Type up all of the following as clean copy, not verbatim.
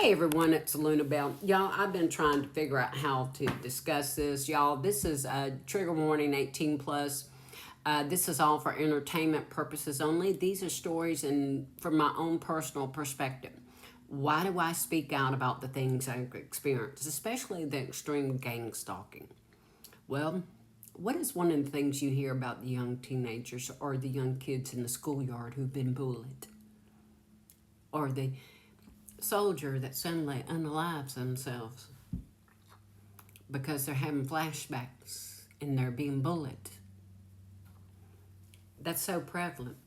Hey everyone, it's Luna Bell. Y'all, I've been trying to figure out how to discuss this. Y'all, this is a trigger warning 18 plus. This is all for entertainment purposes only. These are stories and from my own personal perspective. Why do I speak out about the things I've experienced, especially the extreme gang stalking? Well, what is one of the things you hear about the young teenagers or the young kids in the schoolyard who've been bullied? Or the soldier that suddenly unalives themselves because they're having flashbacks and they're being bullied. That's so prevalent.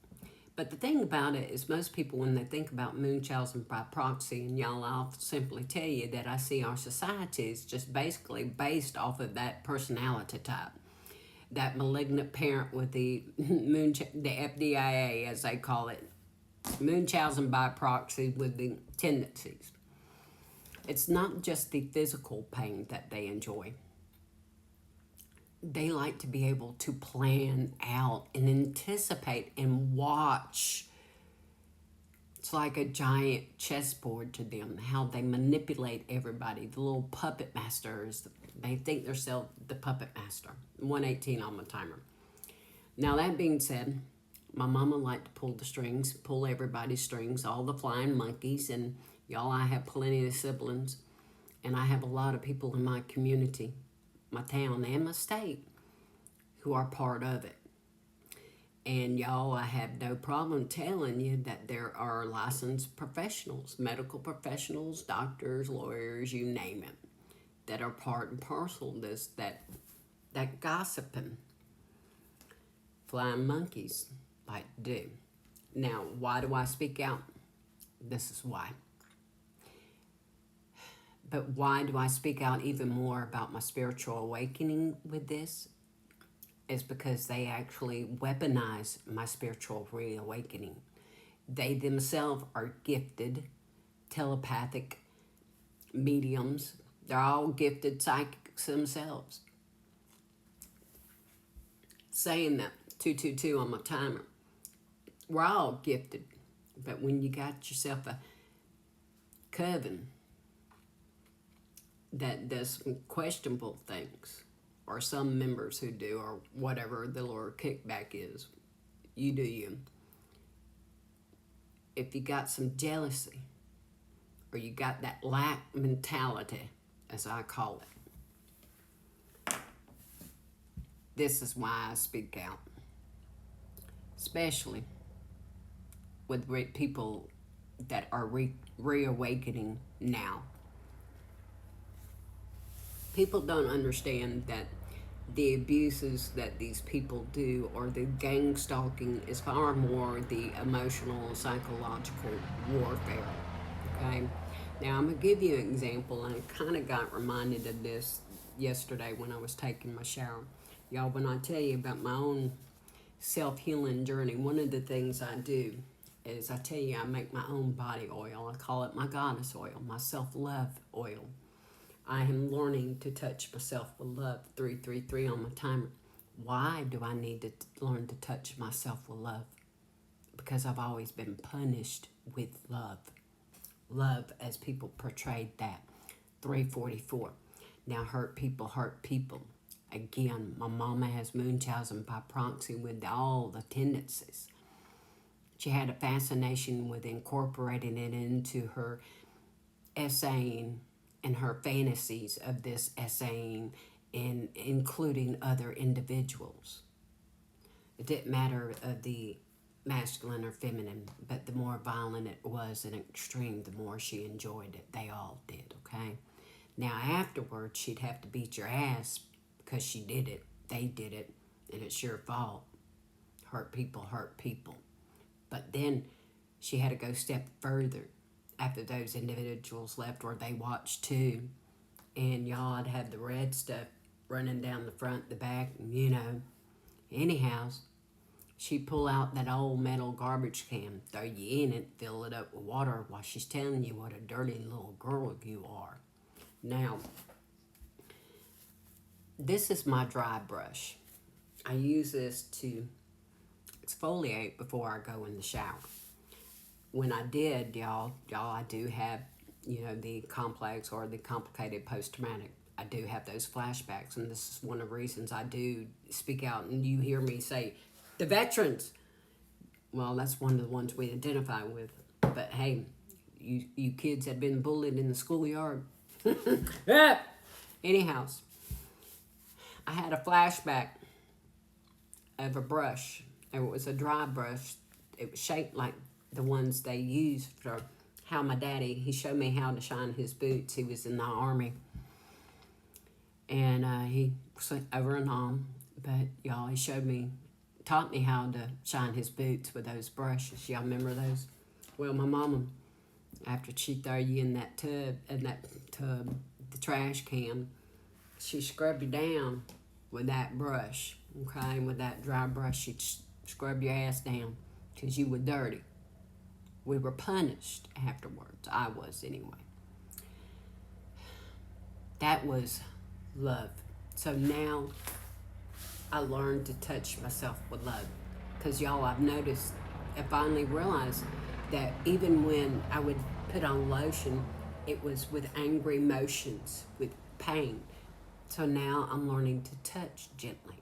But the thing about it is, most people, when they think about Munchausen by proxy, and y'all, I'll simply tell you that I see our society is just basically based off of that personality type. That malignant parent with the FDIA, as they call it, Munchausen by proxy with the tendencies. It's not just the physical pain that they enjoy. They like to be able to plan out and anticipate and watch. It's like a giant chessboard to them, how they manipulate everybody. The little puppet masters, they think they're the puppet master. 118 on my timer. Now, that being said, my mama liked to pull the strings, pull everybody's strings, all the flying monkeys, and y'all, I have plenty of siblings, and I have a lot of people in my community, my town, and my state who are part of it. And y'all, I have no problem telling you that there are licensed professionals, medical professionals, doctors, lawyers, you name it, that are part and parcel of this, that gossiping, flying monkeys like to do. Now, why do I speak out? This is why. But why do I speak out even more about my spiritual awakening with this? Is because they actually weaponize my spiritual reawakening. They themselves are gifted telepathic mediums. They're all gifted psychics themselves. Saying that 222 on my timer. We're all gifted. But when you got yourself a coven that does some questionable things, or some members who do, or whatever the Lord kickback is, you do you. If you got some jealousy, or you got that lack mentality, as I call it, this is why I speak out. Especially with people that are reawakening now. People don't understand that the abuses that these people do, or the gang stalking, is far more the emotional, psychological warfare. Okay? Now, I'm going to give you an example, and I kind of got reminded of this yesterday when I was taking my shower. Y'all, when I tell you about my own self-healing journey, one of the things I do is I tell you I make my own body oil. I call it my goddess oil, my self-love oil. I am learning to touch myself with love, 333 on my timer. Why do I need to learn to touch myself with love? Because I've always been punished with love. Love, as people portrayed that, 344. Now, hurt people hurt people. Again, my mama has Munchausen by proxy with all the tendencies. She had a fascination with incorporating it into her essaying and her fantasies of this essaying, and including other individuals. It didn't matter of the masculine or feminine, but the more violent it was and extreme, the more she enjoyed it. They all did, okay? Now, afterwards, she'd have to beat your ass because she did it. They did it, and it's your fault. Hurt people hurt people. But then she had to go a step further after those individuals left, or they watched too. And y'all, I'd have the red stuff running down the front, the back, Anyhow, she'd pull out that old metal garbage can, throw you in it, fill it up with water while she's telling you what a dirty little girl you are. Now, this is my dry brush. I use this to exfoliate before I go in the shower. When I did, y'all, I do have the complex or the complicated post-traumatic. I do have those flashbacks, and this is one of the reasons I do speak out. And you hear me say, the veterans. Well, that's one of the ones we identify with. But hey, you kids had been bullied in the schoolyard. Anyhow, I had a flashback of a brush. It was a dry brush. It was shaped like the ones they use for how my daddy, he showed me how to shine his boots. He was in the Army. And he was over in Nam. But y'all, he taught me how to shine his boots with those brushes. Y'all remember those? Well, my mama, after she throw you in that tub, the trash can, she scrubbed you down with that brush, okay? With that dry brush, she'd scrub your ass down because you were dirty. We were punished afterwards. I was, anyway. That was love. So now I learned to touch myself with love. Because y'all, I've noticed, I finally realized that even when I would put on lotion, it was with angry emotions, with pain. So now I'm learning to touch gently.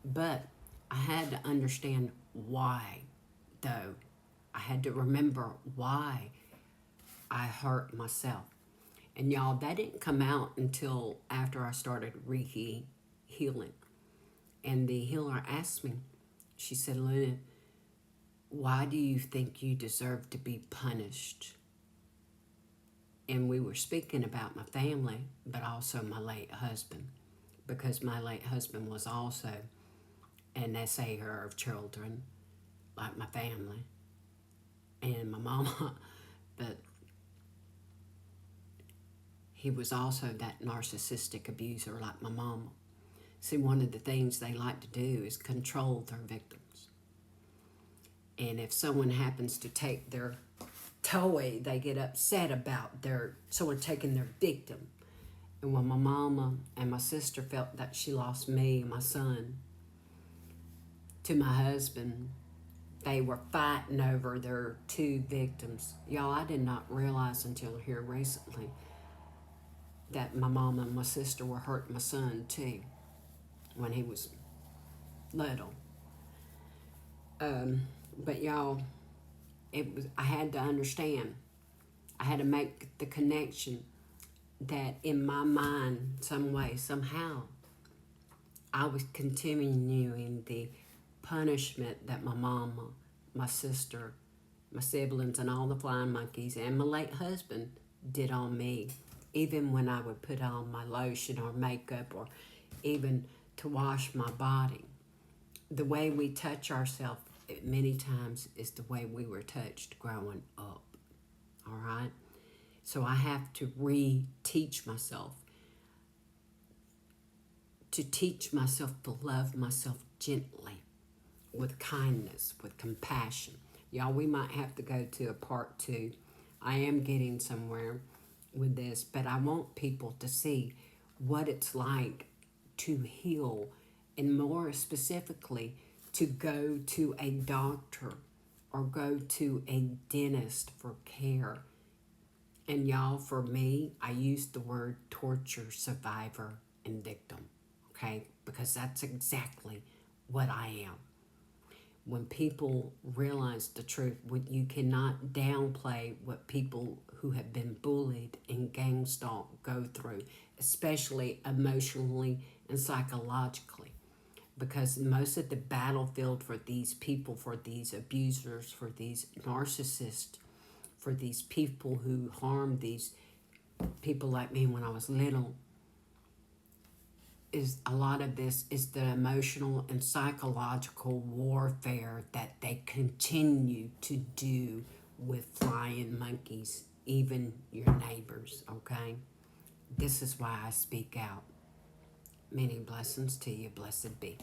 But I had to understand why, though. I had to remember why I hurt myself. And y'all, that didn't come out until after I started Reiki healing. And the healer asked me, she said, Luna, why do you think you deserve to be punished? And we were speaking about my family, but also my late husband, because my late husband was also an essayer of children, like my family and my mama, but he was also that narcissistic abuser like my mama. See, one of the things they like to do is control their victims. And if someone happens to take their toy, they get upset about someone taking their victim. And when my mama and my sister felt that she lost me and my son to my husband, they were fighting over their two victims. Y'all, I did not realize until here recently that my mama and my sister were hurting my son too when he was little. But y'all, I had to understand. I had to make the connection that in my mind, some way, somehow, I was continuing the punishment that my mama, my sister, my siblings, and all the flying monkeys, and my late husband did on me. Even when I would put on my lotion or makeup, or even to wash my body. The way we touch ourselves many times is the way we were touched growing up. All right? So I have to re-teach myself, to teach myself to love myself gently, with kindness, with compassion. Y'all, we might have to go to a part 2. I am getting somewhere with this, but I want people to see what it's like to heal, and more specifically, to go to a doctor or go to a dentist for care. And y'all, for me, I use the word torture survivor and victim, okay? Because that's exactly what I am. When people realize the truth, you cannot downplay what people who have been bullied and gang stalked go through, especially emotionally and psychologically. Because most of the battlefield for these people, for these abusers, for these narcissists, for these people who harmed these people like me when I was little, is a lot of this is the emotional and psychological warfare that they continue to do with flying monkeys, even your neighbors, okay? This is why I speak out. Many blessings to you. Blessed be.